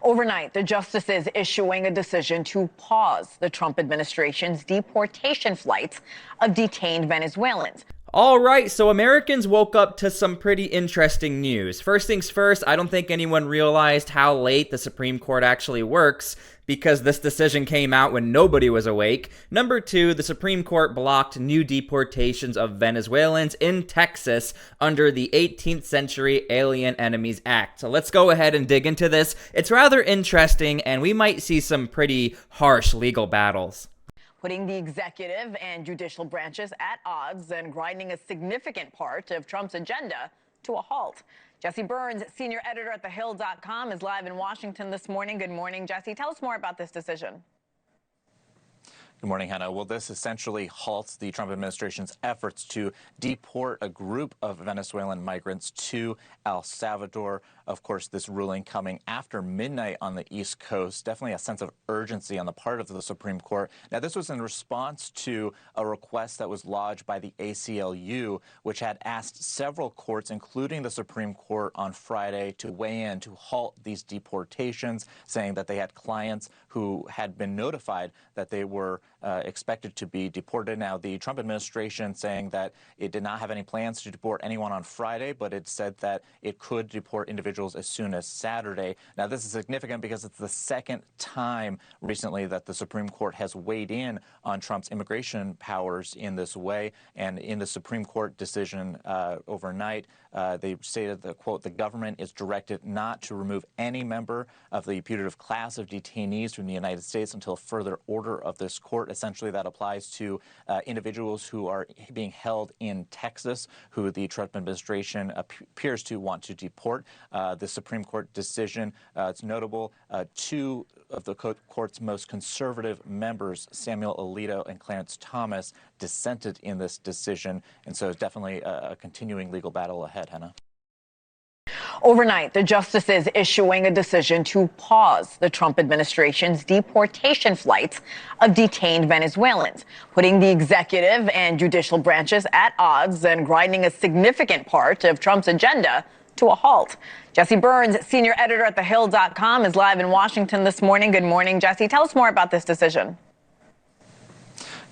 Overnight, the justices issuing a decision to pause the Trump administration's deportation flights of detained Venezuelans. All right, so Americans woke up to some pretty interesting news. First things first, I don't think anyone realized how late the Supreme Court actually works because this decision came out when nobody was awake. Number two, the Supreme Court blocked new deportations of Venezuelans in Texas under the 18th Century Alien Enemies Act. So let's go ahead and dig into this. It's rather interesting, and we might see some pretty harsh legal battles. Putting the executive and judicial branches at odds and grinding a significant part of Trump's agenda to a halt. Jesse Burns, senior editor at thehill.com, is live in Washington this morning. Good morning, Jesse. Tell us more about this decision. Good morning, Hannah. Well, this essentially halts the Trump administration's efforts to deport a group of Venezuelan migrants to El Salvador. Of course, this ruling coming after midnight on the East Coast. Definitely a sense of urgency on the part of the Supreme Court. Now, this was in response to a request that was lodged by the ACLU, which had asked several courts, including the Supreme Court on Friday, to weigh in to halt these deportations, saying that they had clients who had been notified that they were expected to be deported. Now, the Trump administration saying that it did not have any plans to deport anyone on Friday, but it said that it could deport individuals as soon as Saturday. Now, this is significant because it's the second time recently that the Supreme Court has weighed in on Trump's immigration powers in this way. And in the Supreme Court decision overnight, they stated that, quote, the government is directed not to remove any member of the putative class of detainees from the United States until further order of this court. Essentially, that applies to individuals who are being held in Texas, who the Trump administration appears to want to deport. The Supreme Court decision, it's notable, two of the court's most conservative members, Samuel Alito and Clarence Thomas, dissented in this decision. And so it's definitely a continuing legal battle ahead, Hannah. Overnight, the justices issuing a decision to pause the Trump administration's deportation flights of detained Venezuelans, putting the executive and judicial branches at odds and grinding a significant part of Trump's agenda to a halt. Jesse Burns, senior editor at thehill.com, is live in Washington this morning. Good morning, Jesse. Tell us more about this decision.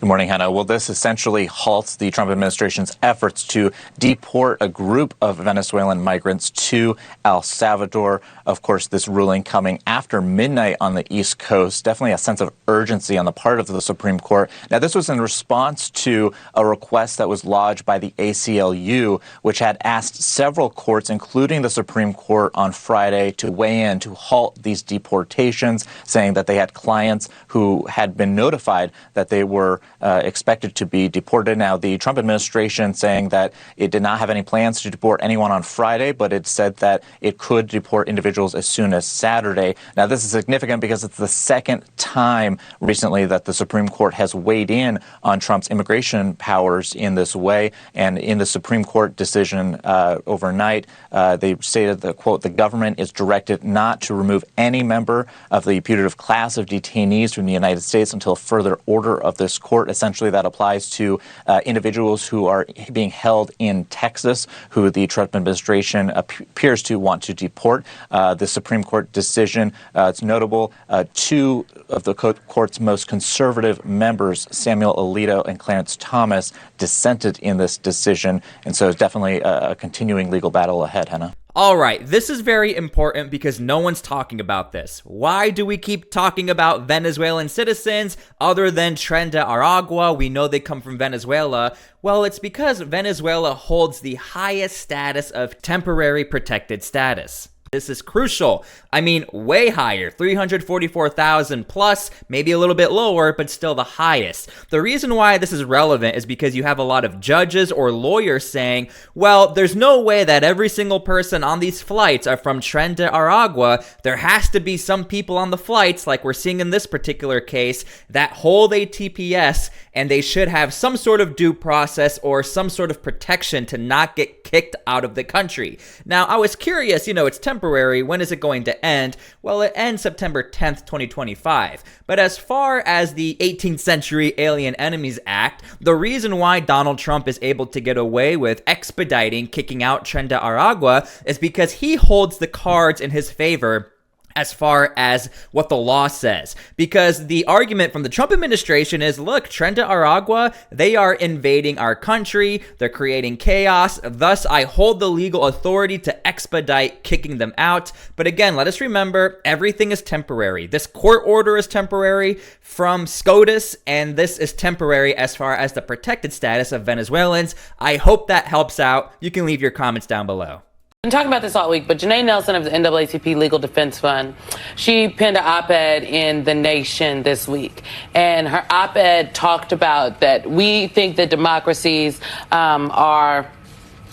Good morning, Hannah. Well, this essentially halts the Trump administration's efforts to deport a group of Venezuelan migrants to El Salvador. Of course, this ruling coming after midnight on the East Coast. Definitely a sense of urgency on the part of the Supreme Court. Now, this was in response to a request that was lodged by the ACLU, which had asked several courts, including the Supreme Court on Friday, to weigh in to halt these deportations, saying that they had clients who had been notified that they were expected to be deported. Now, the Trump administration saying that it did not have any plans to deport anyone on Friday, but it said that it could deport individuals as soon as Saturday. Now, this is significant because it's the second time recently that the Supreme Court has weighed in on Trump's immigration powers in this way. And in the Supreme Court decision overnight, they stated that, quote, the government is directed not to remove any member of the putative class of detainees from the United States until further order of this court. Essentially, that applies to individuals who are being held in Texas, who the Trump administration appears to want to deport. The Supreme Court decision, it's notable, two of the court's most conservative members, Samuel Alito and Clarence Thomas, dissented in this decision. And so it's definitely a continuing legal battle ahead, Hannah. All right, this is very important because no one's talking about this. Why do we keep talking about Venezuelan citizens other than Tren de Aragua? We know they come from Venezuela. Well, it's because Venezuela holds the highest status of temporary protected status. This is crucial. I mean, way higher, 344,000 plus, maybe a little bit lower, but still the highest. The reason why this is relevant is because you have a lot of judges or lawyers saying, well, there's no way that every single person on these flights are from Tren de Aragua. There has to be some people on the flights, like we're seeing in this particular case, that hold a TPS, and they should have some sort of due process or some sort of protection to not get kicked out of the country. Now, I was curious, it's temporary. When is it going to end? Well, it ends September 10th, 2025. But as far as the 18th Century Alien Enemies Act, the reason why Donald Trump is able to get away with expediting kicking out Tren de Aragua is because he holds the cards in his favor as far as what the law says. Because the argument from the Trump administration is, look, Tren de Aragua, they are invading our country, they're creating chaos, thus I hold the legal authority to expedite kicking them out. But again, let us remember, everything is temporary. This court order is temporary from SCOTUS, and this is temporary as far as the protected status of Venezuelans. I hope that helps out. You can leave your comments down below. Been talking about this all week, but Janae Nelson of the NAACP Legal Defense Fund, she penned an op-ed in The Nation this week, and her op-ed talked about that we think that democracies are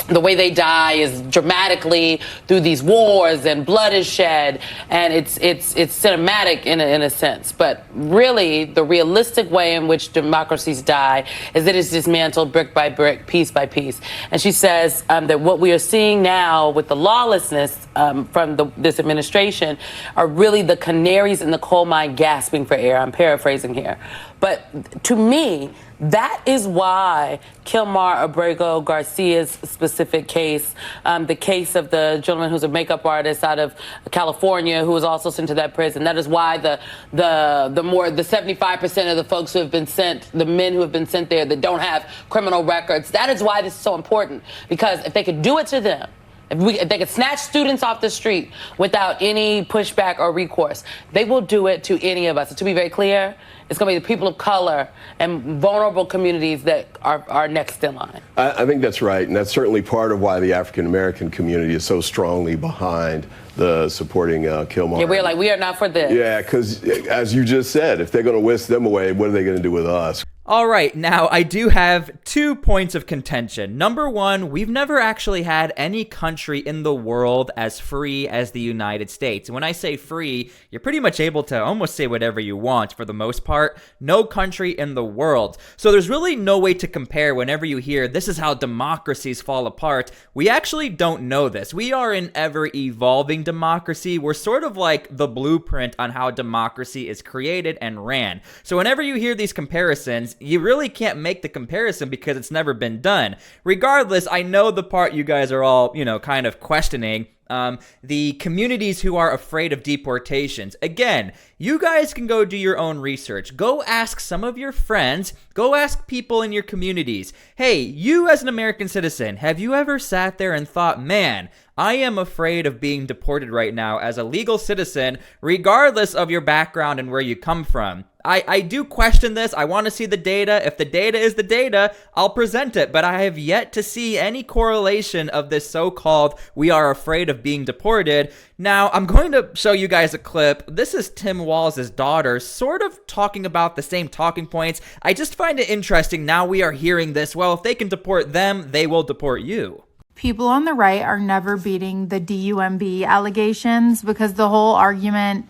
the way they die is dramatically through these wars and blood is shed, and it's cinematic in a sense. But really, the realistic way in which democracies die is that it's dismantled brick by brick, piece by piece. And she says that what we are seeing now with the lawlessness from this administration are really the canaries in the coal mine gasping for air. I'm paraphrasing here. But to me, that is why Kilmar Abrego Garcia's specific case, the case of the gentleman who's a makeup artist out of California who was also sent to that prison, that is why the 75% of the folks who have been sent, the men who have been sent there that don't have criminal records, that is why this is so important. Because if they could do it to them, if they could snatch students off the street without any pushback or recourse, they will do it to any of us. And to be very clear, it's going to be the people of color and vulnerable communities that are next in line. I think that's right. And that's certainly part of why the African-American community is so strongly behind the supporting Kilmar. Yeah, we're like, we are not for this. Yeah, because as you just said, if they're going to whisk them away, what are they going to do with us? All right, now I do have 2 points of contention. Number one, we've never actually had any country in the world as free as the United States. And when I say free, you're pretty much able to almost say whatever you want for the most part. No country in the world. So there's really no way to compare whenever you hear this is how democracies fall apart. We actually don't know this. We are an ever-evolving democracy. We're sort of like the blueprint on how democracy is created and ran. So whenever you hear these comparisons, you really can't make the comparison because it's never been done. Regardless, I know the part you guys are all, kind of questioning. The communities who are afraid of deportations. Again, you guys can go do your own research. Go ask some of your friends. Go ask people in your communities. Hey, you as an American citizen, have you ever sat there and thought, man, I am afraid of being deported right now as a legal citizen, regardless of your background and where you come from? I do question this. I want to see the data. If the data is the data, I'll present it. But I have yet to see any correlation of this so-called we are afraid of being deported. Now, I'm going to show you guys a clip. This is Tim Walz's daughter, sort of talking about the same talking points. I just find it interesting now we are hearing this. Well, if they can deport them, they will deport you. People on the right are never beating the DUMB allegations because the whole argument,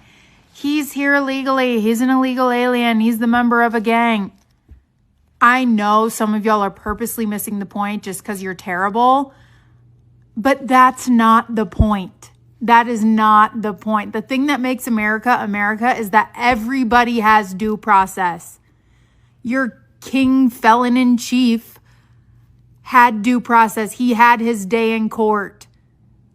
he's here illegally, he's an illegal alien, he's the member of a gang. I know some of y'all are purposely missing the point just because you're terrible, but that's not the point. That is not the point. The thing that makes America America is that everybody has due process. Your king felon in chief had due process. He had his day in court.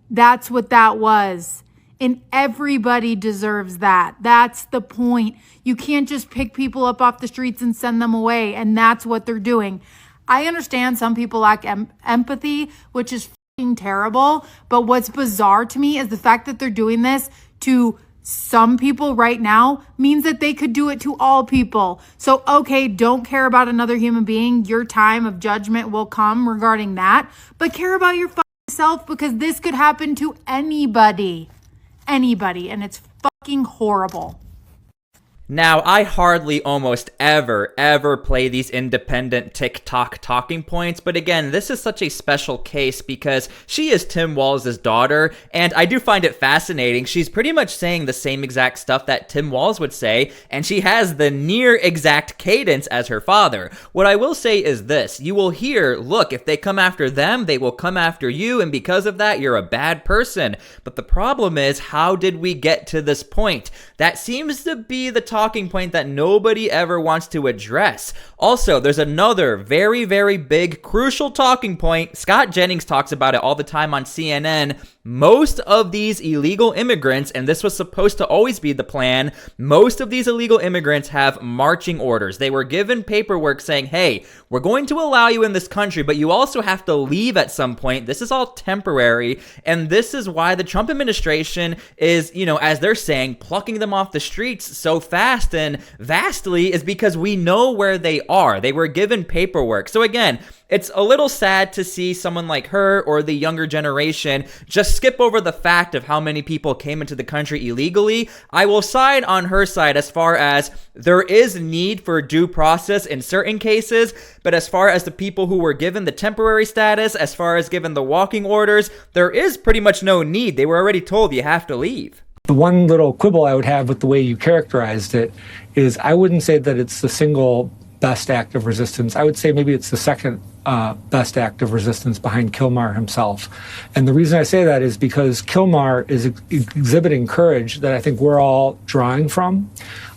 That's what that was. And everybody deserves that. That's the point. You can't just pick people up off the streets and send them away. And that's what they're doing. I understand some people lack empathy, which is fucking terrible. But what's bizarre to me is the fact that they're doing this to some people right now means that they could do it to all people. So, okay, don't care about another human being. Your time of judgment will come regarding that. But care about your fucking self, because this could happen to anybody. Anybody. And it's fucking horrible. Now, I hardly almost ever play these independent TikTok talking points, but again, this is such a special case because she is Tim Walz's daughter, and I do find it fascinating. She's pretty much saying the same exact stuff that Tim Walz would say, and she has the near exact cadence as her father. What I will say is this: you will hear, look, if they come after them, they will come after you, and because of that, you're a bad person. But the problem is, how did we get to this point? That seems to be the talking point that nobody ever wants to address. Also, there's another very, very big, crucial talking point. Scott Jennings talks about it all the time on CNN. Most of these illegal immigrants, and this was supposed to always be the plan, most of these illegal immigrants have marching orders. They were given paperwork saying, hey, we're going to allow you in this country, but you also have to leave at some point. This is all temporary. And this is why the Trump administration is, as they're saying, plucking them off the streets so fast and vastly, is because we know where they are. They were given paperwork. So again, it's a little sad to see someone like her or the younger generation just skip over the fact of how many people came into the country illegally. I will side on her side as far as there is need for due process in certain cases, but as far as the people who were given the temporary status, as far as given the walking orders, there is pretty much no need. They were already told you have to leave. The one little quibble I would have with the way you characterized it is I wouldn't say that it's the single best act of resistance. I would say maybe it's the second best act of resistance behind Kilmar himself. And the reason I say that is because Kilmar is exhibiting courage that I think we're all drawing from.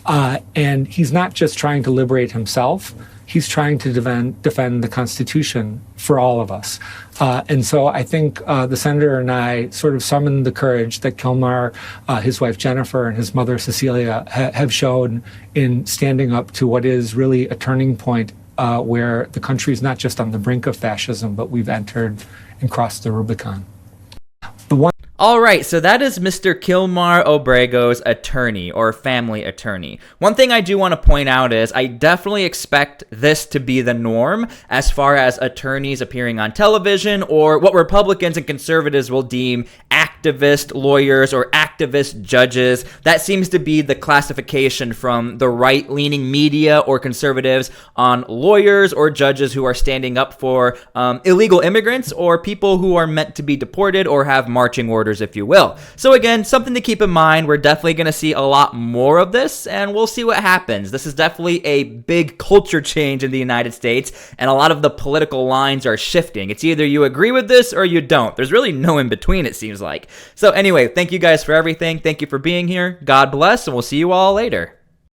And he's not just trying to liberate himself. He's trying to defend the Constitution for all of us. And so I think the senator and I sort of summoned the courage that Kilmar, his wife Jennifer, and his mother Cecilia have shown in standing up to what is really a turning point where the country is not just on the brink of fascism, but we've entered and crossed the Rubicon. All right, so that is Mr. Kilmar Obrego's attorney or family attorney. One thing I do want to point out is I definitely expect this to be the norm as far as attorneys appearing on television or what Republicans and conservatives will deem activist lawyers or activist judges. That seems to be the classification from the right-leaning media or conservatives on lawyers or judges who are standing up for illegal immigrants or people who are meant to be deported or have marching orders, if you will. So again, something to keep in mind. We're definitely going to see a lot more of this, and we'll see what happens. This is definitely a big culture change in the United States, and a lot of the political lines are shifting. It's either you agree with this or you don't. There's really no in between, it seems like. So anyway, thank you guys for everything. Thank you for being here. God bless, and we'll see you all later.